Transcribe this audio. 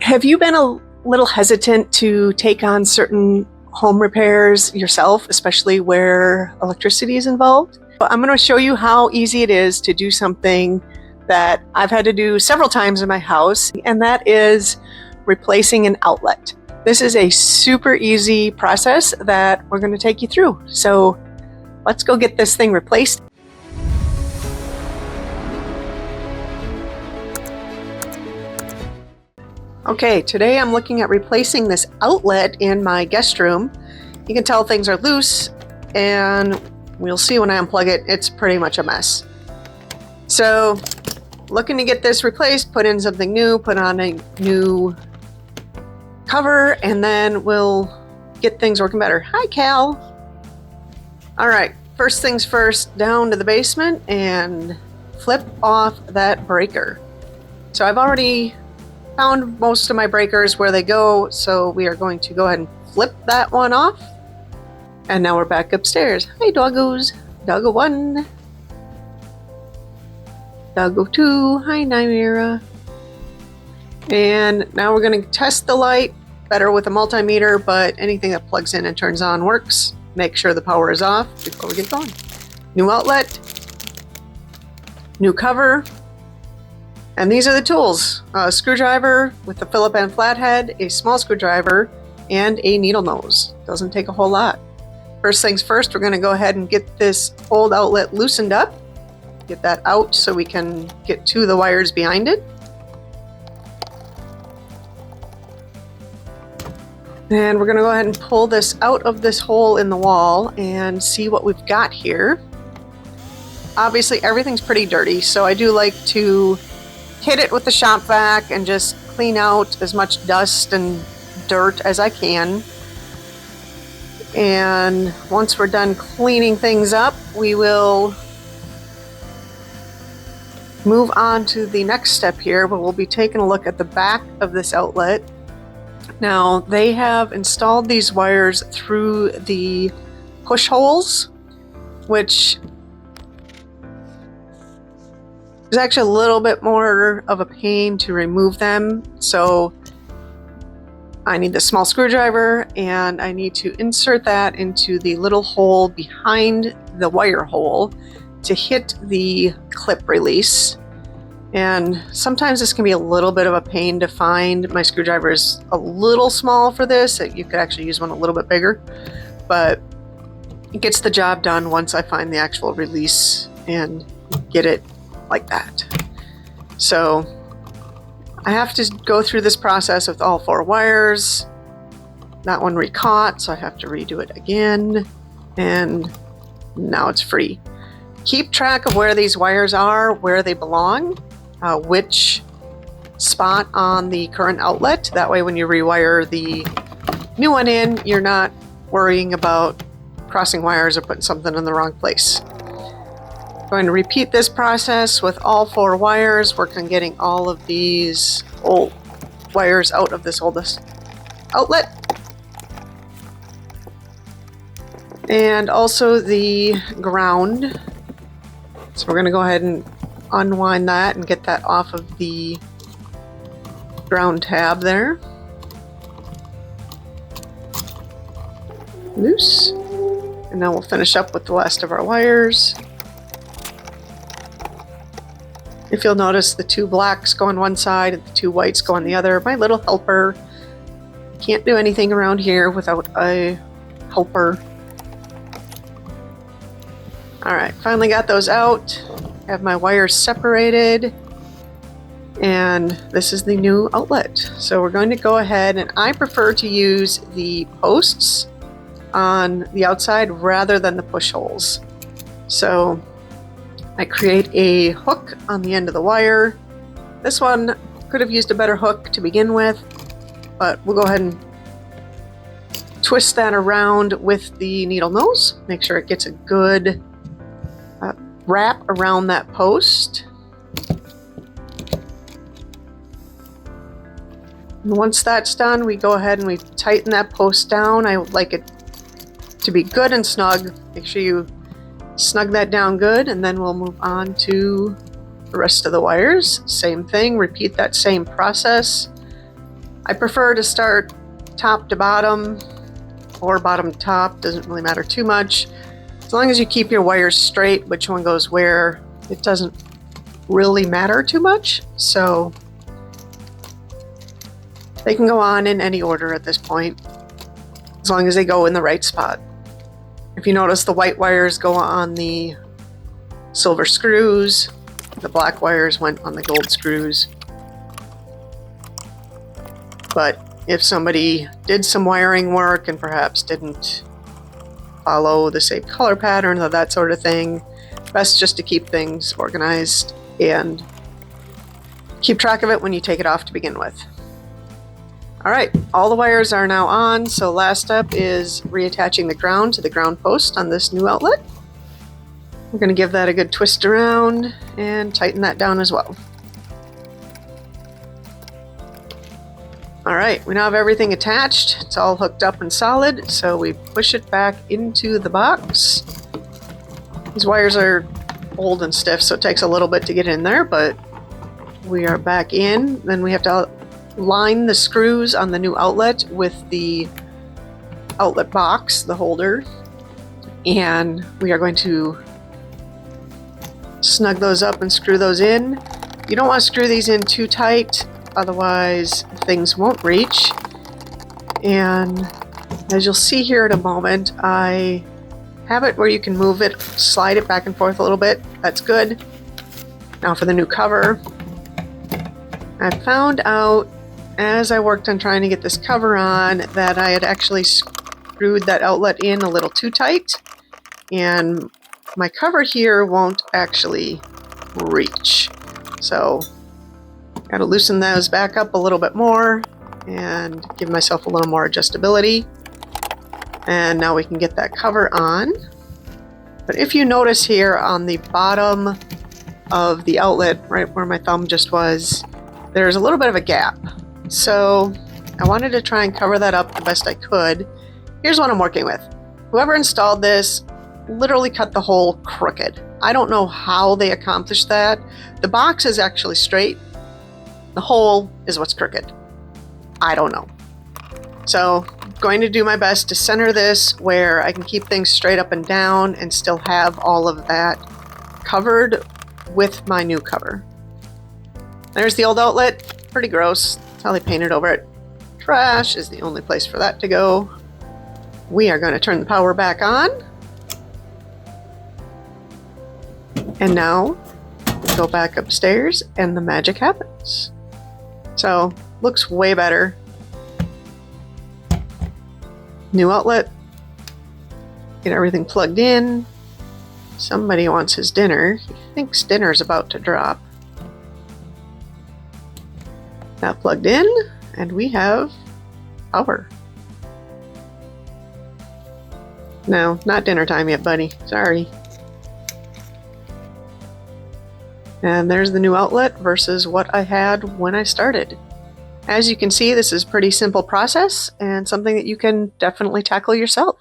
Have you been a little hesitant to take on certain home repairs yourself, especially where electricity is involved? I'm going to show you how easy it is to do something that I've had to do several times in my house, and that is replacing an outlet. This is a super easy process that we're going to take you through. So let's go get this thing replaced. Okay, today I'm looking at replacing this outlet in my guest room. You can tell things are loose, and we'll see when I unplug it, it's pretty much a mess. So, looking to get this replaced, put in something new, put on a new cover, and then we'll get things working better. Hi, Cal. All right, first things first, down to the basement and flip off that breaker. So I've already found most of my breakers where they go, so we are going to go ahead and flip that one off. And now we're back upstairs. Hi, doggos. Doggo 1. Doggo 2. Hi, Nymera. And now we're going to test the light, better with a multimeter, but anything that plugs in and turns on works. Make sure the power is off before we get going. New outlet. New cover. And these are the tools. A screwdriver with a Phillip and flathead, a small screwdriver, and a needle nose. Doesn't take a whole lot. First things first, we're going to go ahead and get this old outlet loosened up. Get that out so we can get to the wires behind it. And we're going to go ahead and pull this out of this hole in the wall and see what we've got here. Obviously everything's pretty dirty, so I do like to hit it with the shop vac and just clean out as much dust and dirt as I can. And once we're done cleaning things up, we will move on to the next step here, but we'll be taking a look at the back of this outlet. Now, they have installed these wires through the push holes, which is actually a little bit more of a pain to remove them. So I need the small screwdriver and I need to insert that into the little hole behind the wire hole to hit the clip release. And sometimes this can be a little bit of a pain to find. My screwdriver is a little small for this. You could actually use one a little bit bigger, but it gets the job done once I find the actual release and get it like that. So I have to go through this process with all 4 wires. That one recaught, so I have to redo it again, and now it's free. Keep track of where these wires are, where they belong, which spot on the current outlet. That way when you rewire the new one in, you're not worrying about crossing wires or putting something in the wrong place. Going to repeat this process with all 4 wires, work on getting all of these old wires out of this oldest outlet. And also the ground. So we're going to go ahead and unwind that and get that off of the ground tab there. Loose. And now we'll finish up with the last of our wires. If you'll notice, the 2 blacks go on one side and the 2 whites go on the other. My little helper. Can't do anything around here without a helper. Alright, finally got those out. Have my wires separated. And this is the new outlet. So we're going to go ahead, and I prefer to use the posts on the outside rather than the push holes. So I create a hook on the end of the wire. This one could have used a better hook to begin with, but we'll go ahead and twist that around with the needle nose. Make sure it gets a good wrap around that post. And once that's done, we go ahead and we tighten that post down. I would like it to be good and snug. Make sure you snug that down good, and then we'll move on to the rest of the wires. Same thing, repeat that same process. I prefer to start top to bottom or bottom to top, doesn't really matter too much. As long as you keep your wires straight, which one goes where, it doesn't really matter too much. So they can go on in any order at this point, as long as they go in the right spot. If you notice, the white wires go on the silver screws, the black wires went on the gold screws. But if somebody did some wiring work and perhaps didn't follow the same color pattern or that sort of thing, best just to keep things organized and keep track of it when you take it off to begin with. All right, all the wires are now on, so last step is reattaching the ground to the ground post on this new outlet. We're going to give that a good twist around and tighten that down as well. All right, we now have everything attached. It's all hooked up and solid, so we push it back into the box. These wires are old and stiff, so it takes a little bit to get in there, but we are back in. Then we have to line the screws on the new outlet with the outlet box, the holder, and we are going to snug those up and screw those in. You don't want to screw these in too tight, otherwise things won't reach. And as you'll see here in a moment, I have it where you can move it, slide it back and forth a little bit. That's good. Now for the new cover. I found out as I worked on trying to get this cover on that I had actually screwed that outlet in a little too tight, and my cover here won't actually reach. So got to loosen those back up a little bit more and give myself a little more adjustability. And now we can get that cover on. But if you notice here on the bottom of the outlet, right where my thumb just was, there's a little bit of a gap. So I wanted to try and cover that up the best I could. Here's what I'm working with. Whoever installed this literally cut the hole crooked. I don't know how they accomplished that. The box is actually straight. The hole is what's crooked. I don't know. So I'm going to do my best to center this where I can keep things straight up and down and still have all of that covered with my new cover. There's the old outlet. Pretty gross. That's how they painted over it. Trash is the only place for that to go. We are going to turn the power back on. And now we go back upstairs and the magic happens. So looks way better. New outlet. Get everything plugged in. Somebody wants his dinner. He thinks dinner's about to drop. Now plugged in, and we have power. No, not dinner time yet, buddy. Sorry. And there's the new outlet versus what I had when I started. As you can see, this is a pretty simple process and something that you can definitely tackle yourself.